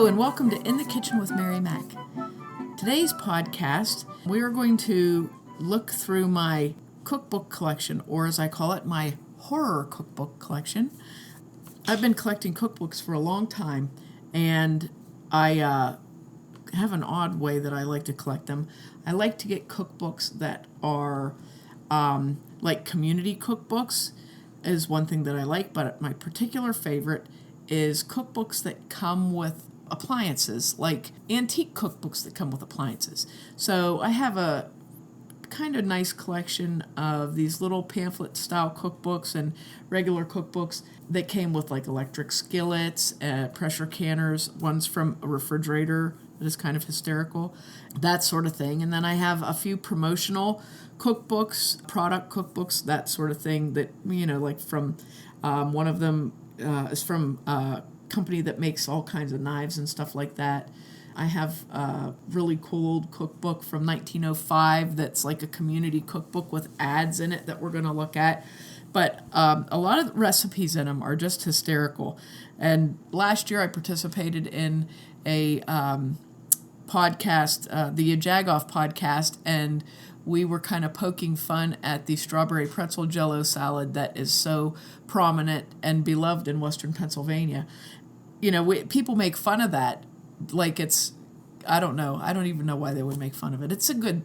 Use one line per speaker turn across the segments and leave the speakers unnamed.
Hello and welcome to In the Kitchen with Mary Mac. Today's podcast, we are going to look through my cookbook collection, or as I call it, my horror cookbook collection. I've been collecting cookbooks for a long time, and I have an odd way that I like to collect them. I like to get cookbooks that are like community cookbooks is one thing that I like, but my particular favorite is cookbooks that come with appliances, like antique cookbooks that come with appliances. So I have a kind of nice collection of these little pamphlet style cookbooks and regular cookbooks that came with like electric skillets, pressure canners, ones from a refrigerator that is kind of hysterical, that sort of thing. And then I have a few promotional cookbooks, product cookbooks, that sort of thing that, like from one of them is from a company that makes all kinds of knives and stuff like that. I have a really cool old cookbook from 1905 that's like a community cookbook with ads in it that we're going to look at. But a lot of the recipes in them are just hysterical. And last year I participated in a podcast, the Jagoff podcast, and we were kind of poking fun at the strawberry pretzel jello salad that is so prominent and beloved in Western Pennsylvania. People make fun of that like it's, I don't know. I don't even know why they would make fun of it. It's a good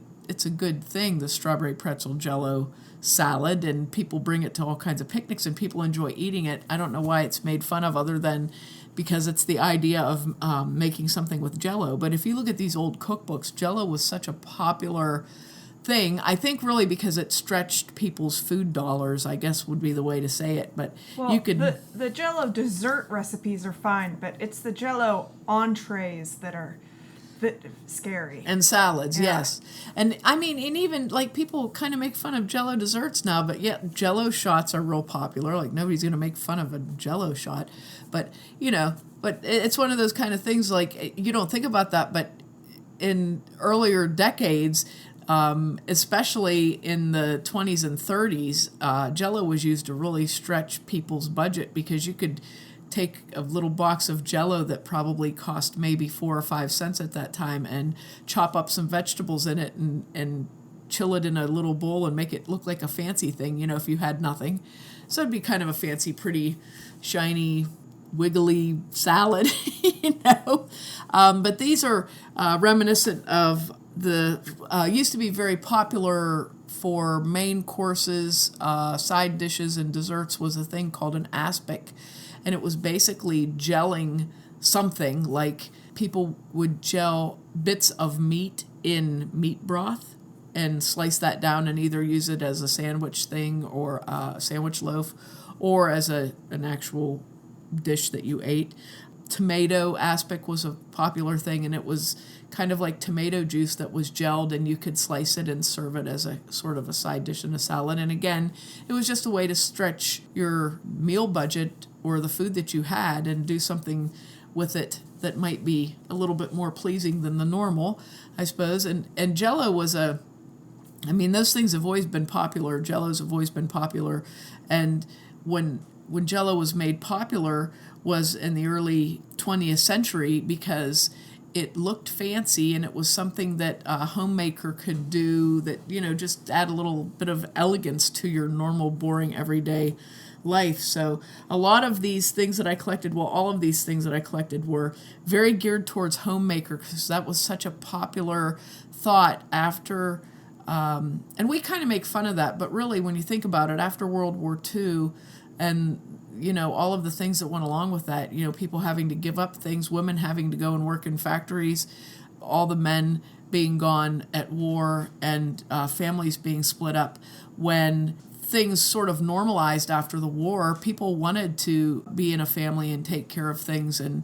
thing, the strawberry pretzel jello salad, and people bring it to all kinds of picnics and people enjoy eating it. I don't know why it's made fun of other than because it's the idea of making something with jello. But if you look at these old cookbooks, jello was such a popular thing, I think, really because it stretched people's food dollars, I guess would be the way to say it. But you could
the jello dessert recipes are fine, but it's the jello entrees that are scary.
And salads, yeah. Yes. And I mean, and even like people kind of make fun of jello desserts now, but yet jello shots are real popular. Like nobody's going to make fun of a jello shot. But, but it's one of those kind of things like you don't think about that, but in earlier decades, especially in the 20s and 30s, Jell-O was used to really stretch people's budget because you could take a little box of Jell-O that probably cost maybe 4 or 5 cents at that time and chop up some vegetables in it and chill it in a little bowl and make it look like a fancy thing, if you had nothing. So it'd be kind of a fancy, pretty, shiny, wiggly salad, But these are reminiscent of the used to be very popular for main courses, side dishes, and desserts was a thing called an aspic, and it was basically gelling something. Like people would gel bits of meat in meat broth and slice that down and either use it as a sandwich thing or a sandwich loaf or as an actual dish that you ate. Tomato aspic was a popular thing, and it was kind of like tomato juice that was gelled, and you could slice it and serve it as a sort of a side dish in a salad. And again, it was just a way to stretch your meal budget or the food that you had and do something with it that might be a little bit more pleasing than the normal, I suppose. And Jell-O was those things have always been popular. Jell-Os have always been popular. And when Jell-O was made popular was in the early 20th century because it looked fancy and it was something that a homemaker could do that, just add a little bit of elegance to your normal, boring, everyday life. So a lot of these things that I collected, all of these things that I collected were very geared towards homemaker because that was such a popular thought after, and we kind of make fun of that, but really when you think about it, after World War II and all of the things that went along with that, people having to give up things, women having to go and work in factories, all the men being gone at war, and families being split up. When things sort of normalized after the war, people wanted to be in a family and take care of things and,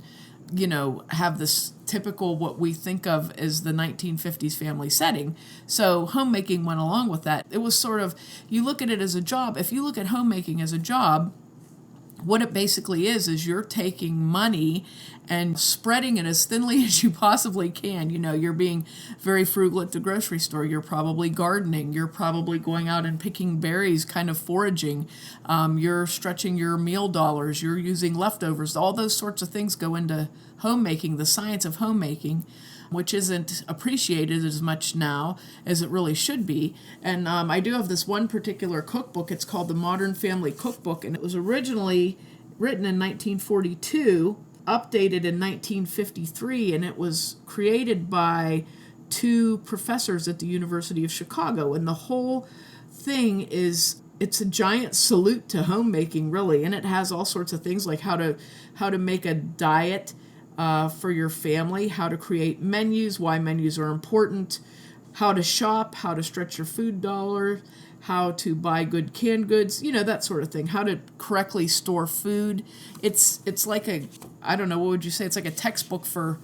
have this typical what we think of as the 1950s family setting. So homemaking went along with that. It was sort of, you look at it as a job. If you look at homemaking as a job, what it basically is you're taking money and spreading it as thinly as you possibly can. You're being very frugal at the grocery store. You're probably gardening. You're probably going out and picking berries, kind of foraging. You're stretching your meal dollars. You're using leftovers. All those sorts of things go into homemaking, the science of homemaking, which isn't appreciated as much now as it really should be. And I do have this one particular cookbook. It's called the Modern Family Cookbook, and it was originally written in 1942, updated in 1953, and it was created by two professors at the University of Chicago. And the whole thing it's a giant salute to homemaking, really, and it has all sorts of things like how to make a diet for your family, how to create menus, why menus are important, how to shop, how to stretch your food dollar, how to buy good canned goods, that sort of thing, how to correctly store food. It's like I don't know, what would you say? It's like a textbook for...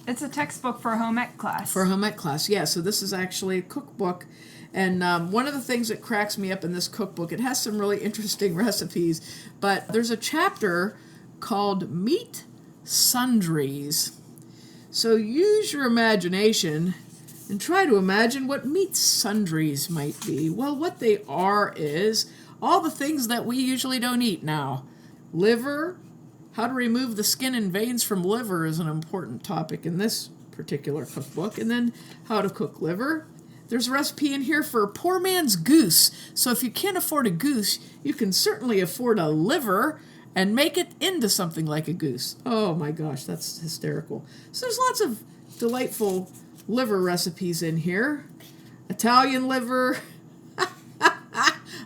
It's a textbook for a home ec class.
For a home ec class, yeah. So this is actually a cookbook. And one of the things that cracks me up in this cookbook, it has some really interesting recipes, but there's a chapter called Meat Sundries. So use your imagination and try to imagine what meat sundries might be. Well, what they are is all the things that we usually don't eat now. Liver, how to remove the skin and veins from liver is an important topic in this particular cookbook. And then how to cook liver. There's a recipe in here for a poor man's goose. So if you can't afford a goose, you can certainly afford a liver and make it into something like a goose. Oh my gosh, that's hysterical. So there's lots of delightful liver recipes in here. Italian liver,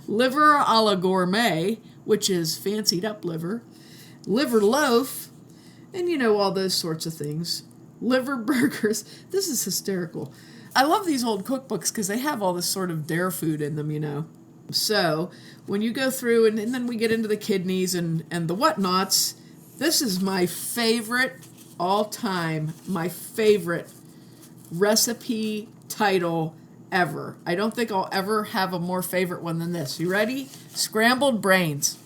liver a la gourmet, which is fancied up liver loaf, and all those sorts of things. Liver burgers. This is hysterical. I love these old cookbooks because they have all this sort of dare food in them, So when you go through, and then we get into the kidneys and the whatnots, this is my favorite my favorite recipe title ever. I don't think I'll ever have a more favorite one than this. You ready? Scrambled brains.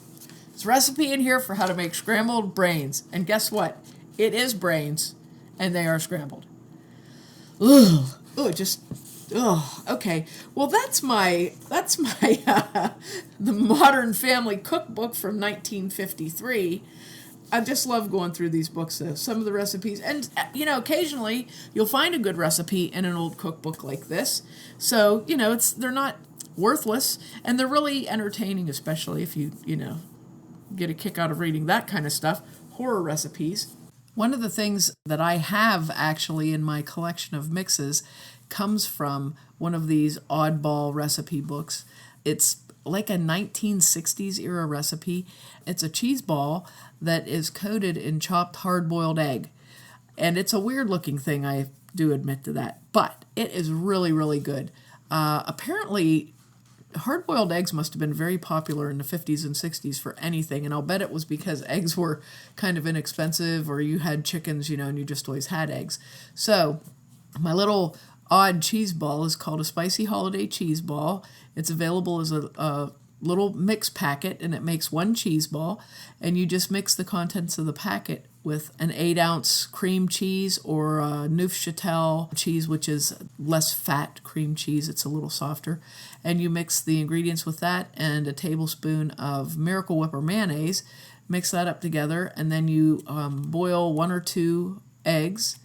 There's a recipe in here for how to make scrambled brains. And guess what? It is brains, and they are scrambled. Ugh. Okay. Well, that's my the Modern Family Cookbook from 1953. I just love going through these books, though. Some of the recipes, and occasionally you'll find a good recipe in an old cookbook like this. So they're not worthless, and they're really entertaining, especially if you get a kick out of reading that kind of stuff. Horror recipes. One of the things that I have actually in my collection of mixes comes from one of these oddball recipe books. It's like a 1960s era recipe. It's a cheese ball that is coated in chopped hard-boiled egg. And it's a weird-looking thing, I do admit to that. But it is really, really good. Apparently, hard-boiled eggs must have been very popular in the 50s and 60s for anything, and I'll bet it was because eggs were kind of inexpensive, or you had chickens, and you just always had eggs. So my little odd cheese ball is called a Spicy Holiday Cheese Ball. It's available as a little mix packet, and it makes one cheese ball, and you just mix the contents of the packet with an 8-ounce cream cheese or Neufchâtel cheese, which is less fat cream cheese. It's a little softer. And you mix the ingredients with that and a tablespoon of Miracle Whip or mayonnaise. Mix that up together, and then you boil 1 or 2 eggs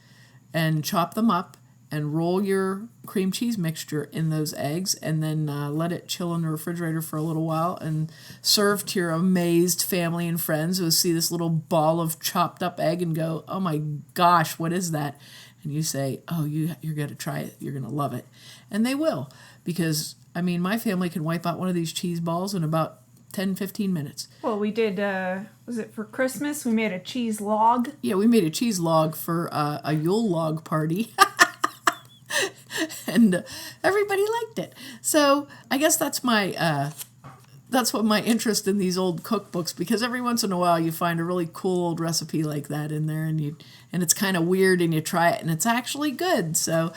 and chop them up and roll your cream cheese mixture in those eggs, and then let it chill in the refrigerator for a little while, and serve to your amazed family and friends who see this little ball of chopped up egg and go, "Oh my gosh, what is that?" And you say, "Oh, you're going to try it. You're going to love it." And they will, because, my family can wipe out one of these cheese balls in about 10, 15 minutes.
Well, we did, was it for Christmas? We made a cheese log.
Yeah, we made a cheese log for a Yule log party. And everybody liked it. So I guess that's what my interest in these old cookbooks, because every once in a while you find a really cool old recipe like that in there, and it's kind of weird, and you try it and it's actually good. So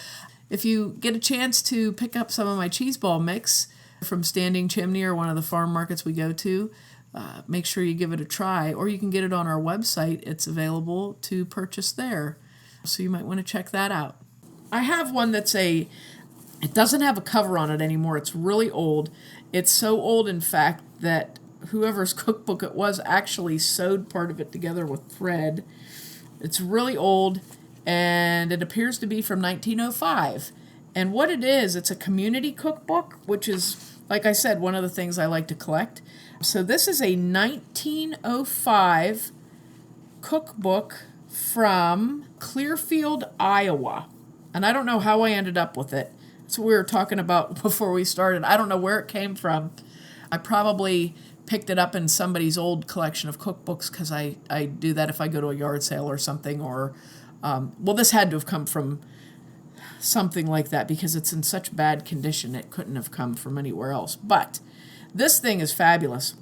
if you get a chance to pick up some of my cheese ball mix from Standing Chimney or one of the farm markets we go to, make sure you give it a try, or you can get it on our website. It's available to purchase there. So you might want to check that out. I have one it doesn't have a cover on it anymore. It's really old. It's so old, in fact, that whoever's cookbook it was actually sewed part of it together with thread. It's really old, and it appears to be from 1905. And what it is, it's a community cookbook, which is, like I said, one of the things I like to collect. So this is a 1905 cookbook from Clearfield, Iowa. And I don't know how I ended up with it. That's what we were talking about before we started. I don't know where it came from. I probably picked it up in somebody's old collection of cookbooks, because I do that if I go to a yard sale or something. Or, this had to have come from something like that, because it's in such bad condition it couldn't have come from anywhere else. But this thing is fabulous.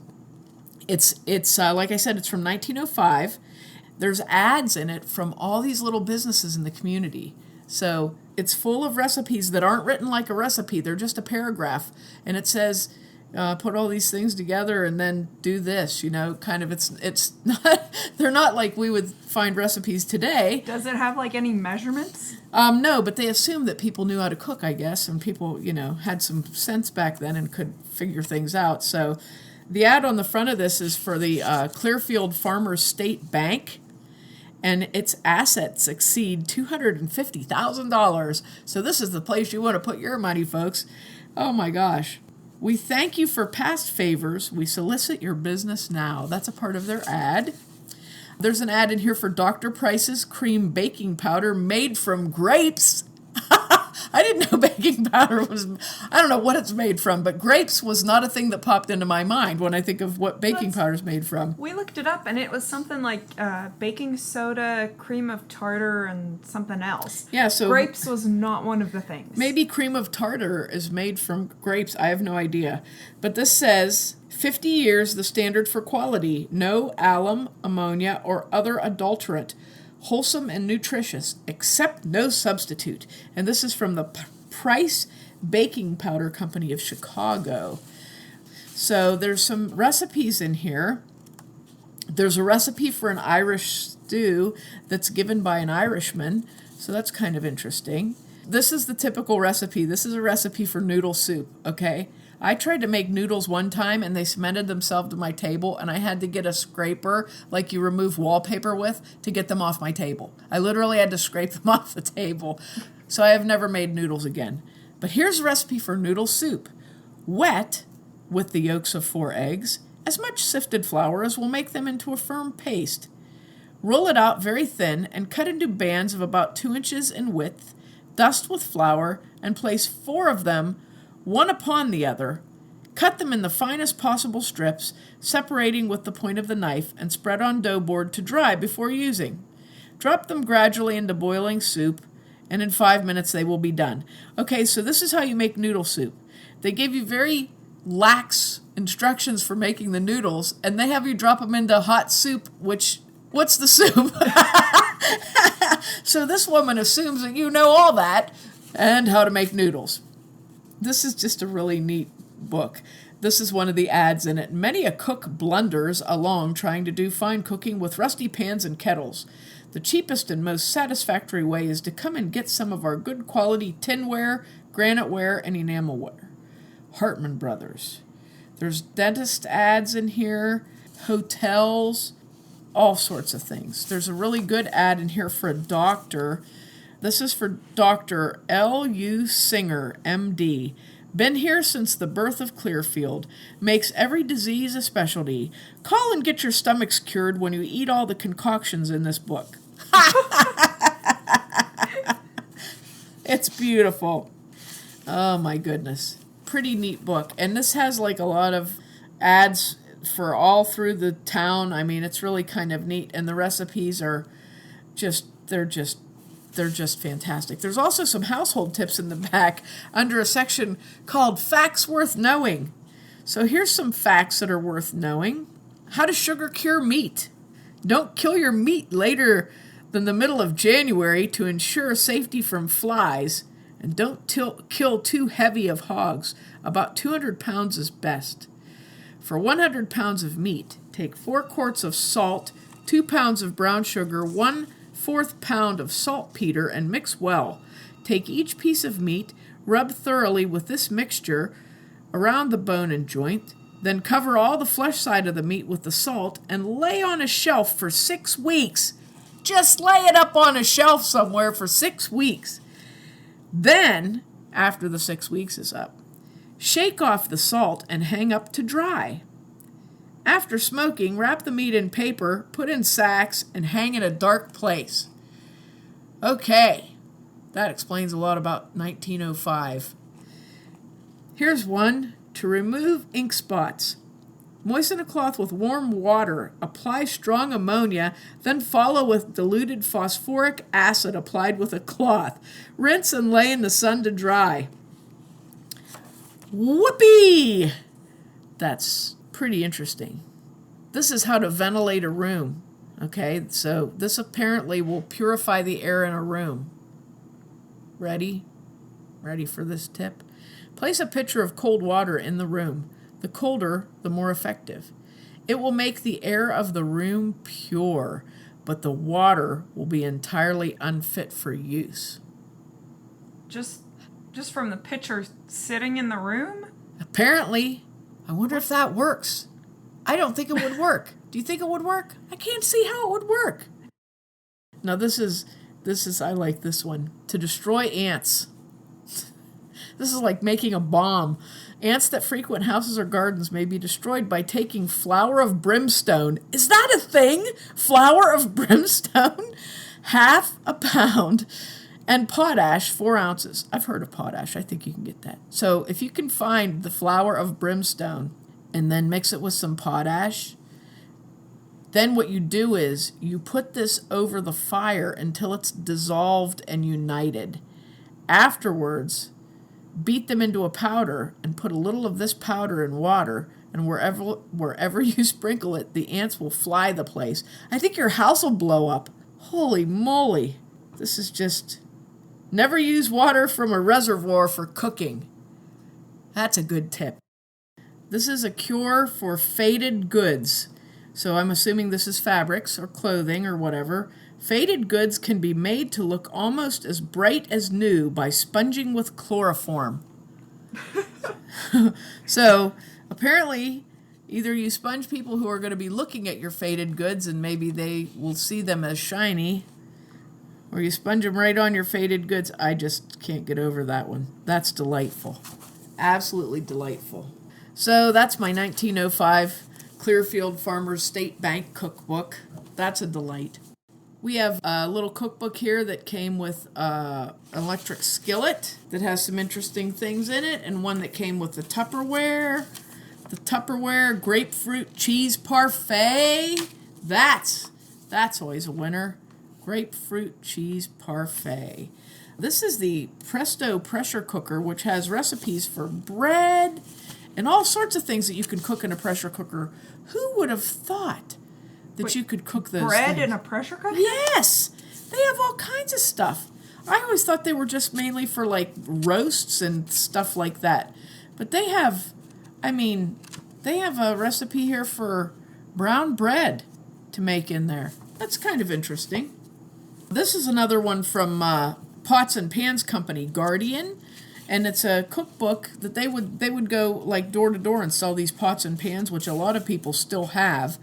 It's like I said, it's from 1905. There's ads in it from all these little businesses in the community. So it's full of recipes that aren't written like a recipe. They're just a paragraph. And it says, put all these things together and then do this, kind of. It's not, they're not like we would find recipes today.
Does it have like any measurements?
No, but they assumed that people knew how to cook, I guess, and people, had some sense back then and could figure things out. So the ad on the front of this is for the Clearfield Farmers State Bank, and its assets exceed $250,000. So this is the place you want to put your money, folks. Oh my gosh. We thank you for past favors. We solicit your business now. That's a part of their ad. There's an ad in here for Dr. Price's cream baking powder made from grapes. I didn't know baking powder was, I don't know what it's made from, but grapes was not a thing that popped into my mind when I think of what baking powder is made from.
We looked it up, and it was something like baking soda, cream of tartar, and something else.
Yeah, so
grapes was not one of the things.
Maybe cream of tartar is made from grapes. I have no idea. But this says, 50 years the standard for quality. No alum, ammonia, or other adulterant. Wholesome and nutritious, except no substitute. And this is from the Price Baking Powder Company of Chicago. So there's some recipes in here. There's a recipe for an Irish stew that's given by an Irishman. So that's kind of interesting. This is the typical recipe. This is a recipe for noodle soup, okay? I tried to make noodles one time, and they cemented themselves to my table, and I had to get a scraper, like you remove wallpaper with, to get them off my table. I literally had to scrape them off the table. So I have never made noodles again. But here's a recipe for noodle soup. Wet with the yolks of 4 eggs, as much sifted flour as will make them into a firm paste. Roll it out very thin and cut into bands of about 2 inches in width. Dust with flour and place 4 of them, one upon the other. Cut them in the finest possible strips, separating with the point of the knife, and spread on dough board to dry before using. Drop them gradually into boiling soup, and in 5 minutes they will be done. Okay, so this is how you make noodle soup. They give you very lax instructions for making the noodles, and they have you drop them into hot soup, what's the soup? So this woman assumes that you know all that and how to make noodles. This is just a really neat book. This is one of the ads in it. Many a cook blunders along trying to do fine cooking with rusty pans and kettles. The cheapest and most satisfactory way is to come and get some of our good quality tinware, graniteware, and enamelware. Hartman Brothers. There's dentist ads in here, hotels, all sorts of things. There's a really good ad in here for a doctor. This is for Dr. L.U. Singer, M.D. Been here since the birth of Clearfield. Makes every disease a specialty. Call and get your stomachs cured when you eat all the concoctions in this book. It's beautiful. Oh, my goodness. Pretty neat book. And this has like a lot of ads for all through the town. I mean, it's really kind of neat. And the recipes are they're just fantastic. There's also some household tips in the back under a section called Facts Worth Knowing. So here's some facts that are worth knowing. How to sugar cure meat. Don't kill your meat later than the middle of January to ensure safety from flies. And don't kill too heavy of hogs. About 200 pounds is best. For 100 pounds of meat, take 4 quarts of salt, 2 pounds of brown sugar, 1/4 pound of saltpeter, and mix well. Take each piece of meat, rub thoroughly with this mixture around the bone and joint, then cover all the flesh side of the meat with the salt and lay on a shelf for 6 weeks. Just lay it up on a shelf somewhere for 6 weeks. Then, after the 6 weeks is up, shake off the salt and hang up to dry. After smoking, wrap the meat in paper, put in sacks, and hang in a dark place. Okay, that explains a lot about 1905. Here's one to remove ink spots. Moisten a cloth with warm water, apply strong ammonia, then follow with diluted phosphoric acid applied with a cloth. Rinse and lay in the sun to dry. Whoopee! That's pretty interesting. This is how to ventilate a room. Okay, so this apparently will purify the air in a room. Ready? Ready for this tip? Place a pitcher of cold water in the room. The colder, the more effective. It will make the air of the room pure, but the water will be entirely unfit for use.
Just from the pitcher sitting in the room?
Apparently. I wonder if that works. I don't think it would work. Do you think it would work? I can't see how it would work. Now this is I like this one. To destroy ants. This is like making a bomb. Ants that frequent houses or gardens may be destroyed by taking flour of brimstone. Is that a thing? Flour of brimstone? 1/2 pound. And potash, 4 ounces. I've heard of potash. I think you can get that. So if you can find the flour of brimstone and then mix it with some potash, then what you do is you put this over the fire until it's dissolved and united. Afterwards, beat them into a powder and put a little of this powder in water, and wherever you sprinkle it, the ants will fly the place. I think your house will blow up. Holy moly. This is just... Never use water from a reservoir for cooking. That's a good tip. This is a cure for faded goods. So I'm assuming this is fabrics or clothing or whatever. Faded goods can be made to look almost as bright as new by sponging with chloroform. So apparently either you sponge people who are going to be looking at your faded goods and maybe they will see them as shiny, or you sponge them right on your faded goods. I just can't get over that one. That's delightful. Absolutely delightful. So that's my 1905 Clearfield Farmers State Bank cookbook. That's a delight. We have a little cookbook here that came with an electric skillet that has some interesting things in it, and one that came with the Tupperware. The Tupperware grapefruit cheese parfait. That's always a winner. Grapefruit cheese parfait. This is the Presto pressure cooker, which has recipes for bread and all sorts of things that you can cook in a pressure cooker. Who would have thought that you could cook those
bread
things?
in a pressure cooker?
Yes! They have all kinds of stuff. I always thought they were just mainly for like roasts and stuff like that. But they have a recipe here for brown bread to make in there. That's kind of interesting. This is another one from Pots and Pans Company, Guardian. And it's a cookbook that they would go like door to door and sell these pots and pans, which a lot of people still have.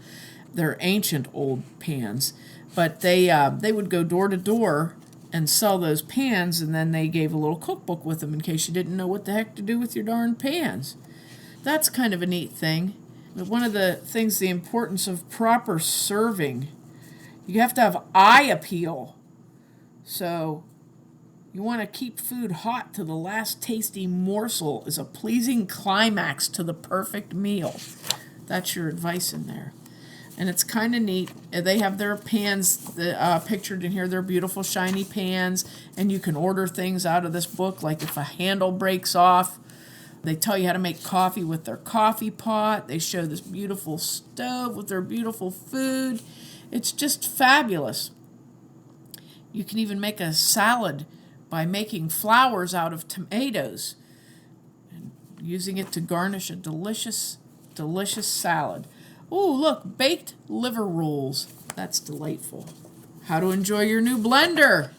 They're ancient old pans, but they would go door to door and sell those pans, and then they gave a little cookbook with them in case you didn't know what the heck to do with your darn pans. That's kind of a neat thing. But one of the things, the importance of proper serving. You have to have eye appeal. So you want to keep food hot till the last tasty morsel is a pleasing climax to the perfect meal. That's your advice in there. And it's kind of neat. They have their pans pictured in here. They're beautiful, shiny pans. And you can order things out of this book, like if a handle breaks off. They tell you how to make coffee with their coffee pot. They show this beautiful stove with their beautiful food. It's just fabulous. You can even make a salad by making flowers out of tomatoes and using it to garnish a delicious delicious salad. Ooh, look, baked liver rolls. That's delightful. How to enjoy your new blender.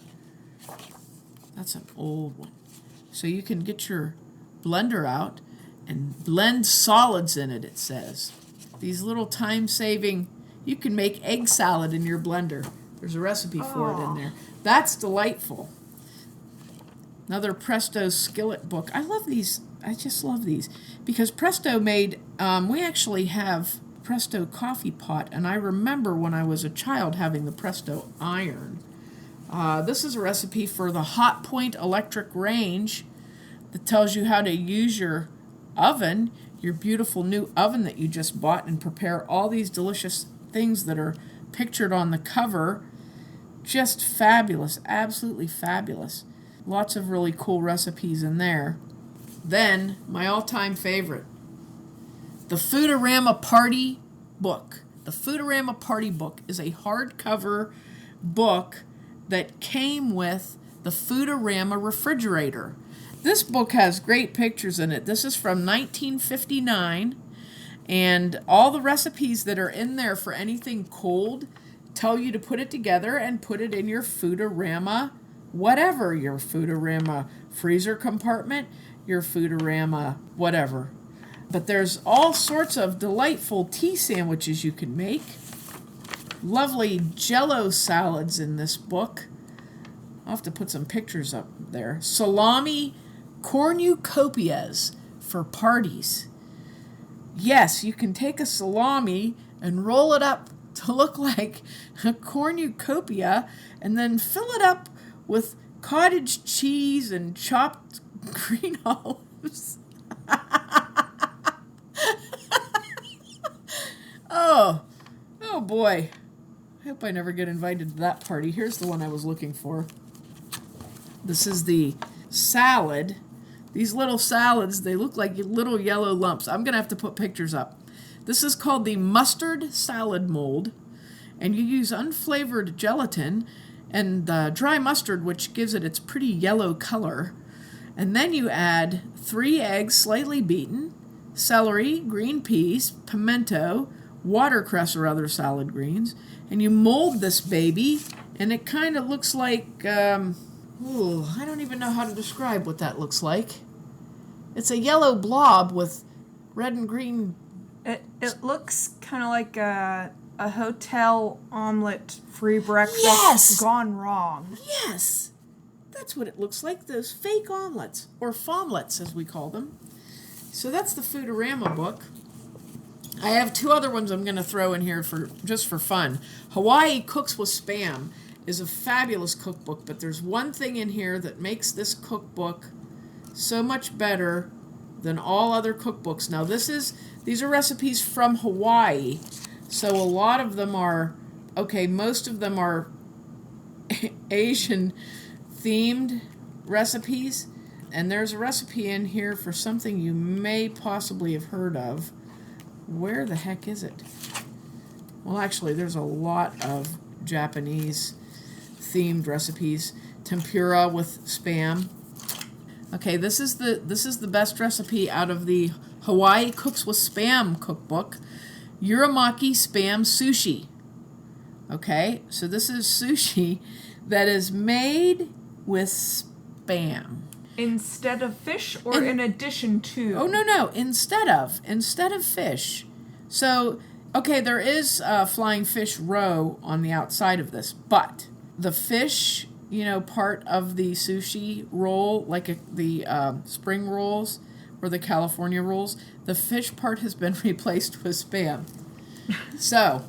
That's an old one. So you can get your blender out and blend solids in it, it says. These little time-saving, you can make egg salad in your blender. There's a recipe for it in there. That's delightful. Another Presto skillet book. I love these. I just love these. Because Presto made, we actually have Presto coffee pot, and I remember when I was a child having the Presto iron. This is a recipe for the Hot Point electric range that tells you how to use your oven, your beautiful new oven that you just bought, and prepare all these delicious things that are pictured on the cover. Just fabulous, absolutely fabulous. Lots of really cool recipes in there. Then, my all-time favorite, the Foodarama Party Book. The Foodarama Party Book is a hardcover book that came with the Foodarama refrigerator. This book has great pictures in it. This is from 1959, and all the recipes that are in there for anything cold tell you to put it together and put it in your Foodarama, whatever, your Foodarama freezer compartment, your Foodarama whatever. But there's all sorts of delightful tea sandwiches you can make. Lovely Jell-O salads in this book. I'll have to put some pictures up there. Salami cornucopias for parties. Yes, you can take a salami and roll it up to look like a cornucopia and then fill it up with cottage cheese and chopped green olives. Oh boy. I hope I never get invited to that party. Here's the one I was looking for. This is the salad. These little salads, they look like little yellow lumps. I'm going to have to put pictures up. This is called the mustard salad mold, and you use unflavored gelatin and dry mustard, which gives it its pretty yellow color. And then you add 3 eggs slightly beaten, celery, green peas, pimento, watercress or other salad greens, and you mold this baby, and it kind of looks like, I don't even know how to describe what that looks like. It's a yellow blob with red and green.
It looks kind of like a hotel omelet free breakfast gone wrong.
Yes, that's what it looks like, those fake omelets, or fomlets as we call them. So that's the Foodarama book. I have 2 other ones I'm going to throw in here for just for fun. Hawaii Cooks with Spam is a fabulous cookbook, but there's one thing in here that makes this cookbook so much better than all other cookbooks. Now these are recipes from Hawaii, so a lot of them are, most of them are Asian themed recipes, and there's a recipe in here for something you may possibly have heard of. Where the heck is it? Well, actually, there's a lot of Japanese themed recipes. Tempura with Spam. Okay, this is the best recipe out of the Hawaii Cooks with Spam cookbook. Uramaki Spam Sushi. Okay, so this is sushi that is made with Spam.
Instead of fish or in addition to?
Oh, no. Instead of fish. So, there is flying fish roe on the outside of this, but the fish, part of the sushi roll, like the spring rolls or the California rolls, the fish part has been replaced with Spam. So,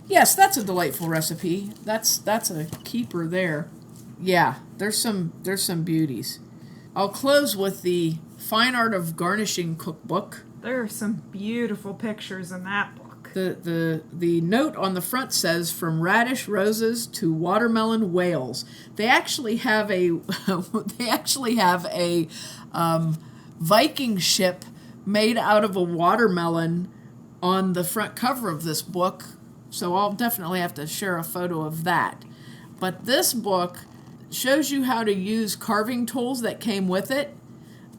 yes, that's a delightful recipe. That's a keeper there. Yeah, there's some beauties. I'll close with the Fine Art of Garnishing cookbook.
There are some beautiful pictures in that book.
The note on the front says, from radish roses to watermelon whales. They actually have a Viking ship made out of a watermelon on the front cover of this book. So I'll definitely have to share a photo of that. But this book shows you how to use carving tools that came with it.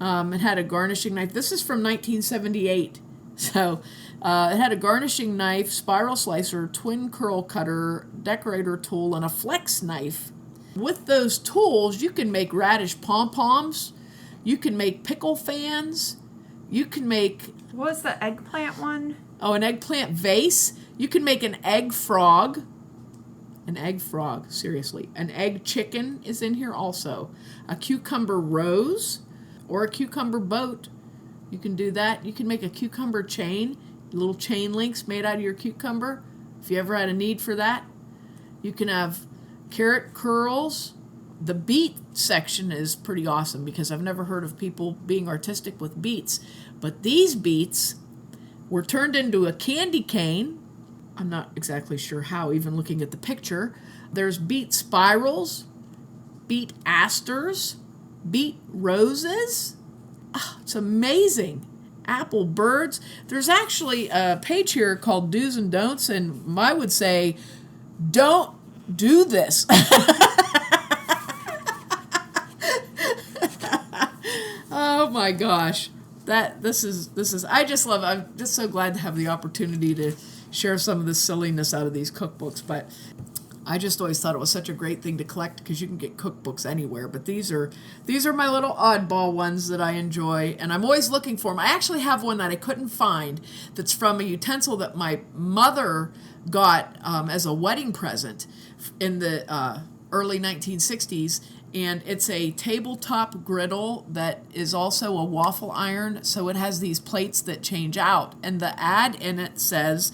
It had a garnishing knife. This is from 1978. So it had a garnishing knife, spiral slicer, twin curl cutter, decorator tool, and a flex knife. With those tools, you can make radish pom-poms, you can make pickle fans, you can make...
What was the eggplant one?
Oh, an eggplant vase. You can make an egg frog. An egg frog, seriously. An egg chicken is in here also. A cucumber rose or a cucumber boat. You can do that. You can make a cucumber chain, little chain links made out of your cucumber, if you ever had a need for that. You can have carrot curls. The beet section is pretty awesome because I've never heard of people being artistic with beets. But these beets were turned into a candy cane. I'm not exactly sure how, even looking at the picture. There's beet spirals, beet asters, beet roses. Oh, it's amazing. Apple birds. There's actually a page here called Do's and Don'ts, and I would say, don't do this. Oh my gosh. This is I just love it. I'm just so glad to have the opportunity to share some of the silliness out of these cookbooks, but I just always thought it was such a great thing to collect because you can get cookbooks anywhere, but these are my little oddball ones that I enjoy, and I'm always looking for them. I actually have one that I couldn't find that's from a utensil that my mother got as a wedding present in the early 1960s, and it's a tabletop griddle that is also a waffle iron, so it has these plates that change out, and the ad in it says,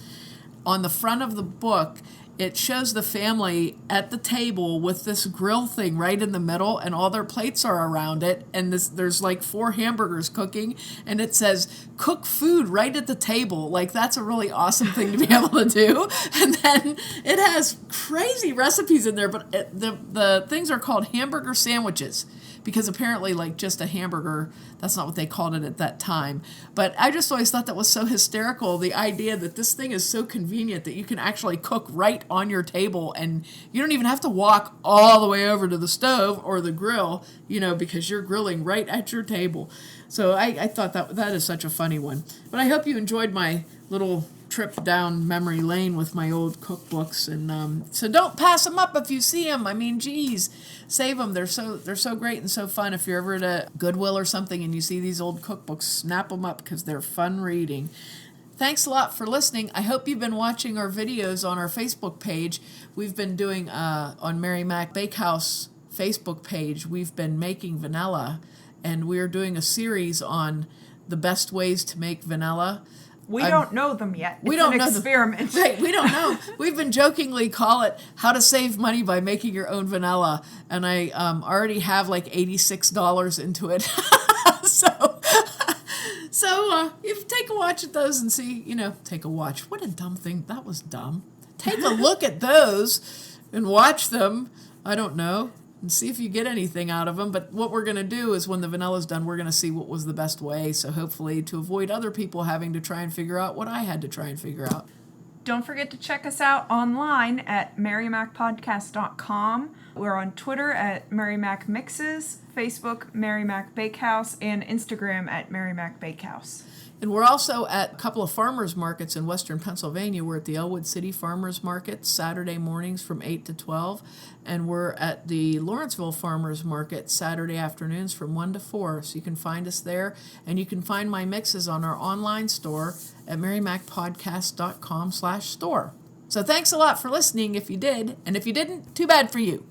on the front of the book, it shows the family at the table with this grill thing right in the middle, and all their plates are around it, and there's like 4 hamburgers cooking, and it says, cook food right at the table. Like, that's a really awesome thing to be able to do. And then it has crazy recipes in there, but the things are called hamburger sandwiches, because apparently, like, just a hamburger, that's not what they called it at that time. But I just always thought that was so hysterical, the idea that this thing is so convenient that you can actually cook right on your table, and you don't even have to walk all the way over to the stove or the grill, because you're grilling right at your table. So I thought that is such a funny one. But I hope you enjoyed my little trip down memory lane with my old cookbooks, and so don't pass them up if you see them. I mean, geez, save them. They're so great and so fun. If you're ever at a Goodwill or something and you see these old cookbooks, snap them up because they're fun reading. Thanks a lot for listening. I hope you've been watching our videos on our Facebook page. We've been doing on Mary Mac Bakehouse Facebook page, we've been making vanilla, and we're doing a series on the best ways to make vanilla.
We don't know them yet.
We don't know
experiment.
Right, we don't know. We've been jokingly call it how to save money by making your own vanilla, and I already have like $86 into it. So you take a watch at those and see, take a watch. What a dumb thing. That was dumb. Take a look at those and watch them. I don't know. And see if you get anything out of them. But what we're going to do is when the vanilla's done, we're going to see what was the best way. So hopefully to avoid other people having to try and figure out what I had to try and figure out.
Don't forget to check us out online at marymacpodcast.com. We're on Twitter at Mary Mac Mixes, Facebook Mary Mac Bakehouse, and Instagram at Mary Mac Bakehouse.
And we're also at a couple of farmers markets in western Pennsylvania. We're at the Ellwood City Farmers Market Saturday mornings from 8 to 12. And we're at the Lawrenceville Farmers Market Saturday afternoons from 1 to 4. So you can find us there. And you can find my mixes on our online store at marymacpodcast.com/store. So thanks a lot for listening if you did. And if you didn't, too bad for you.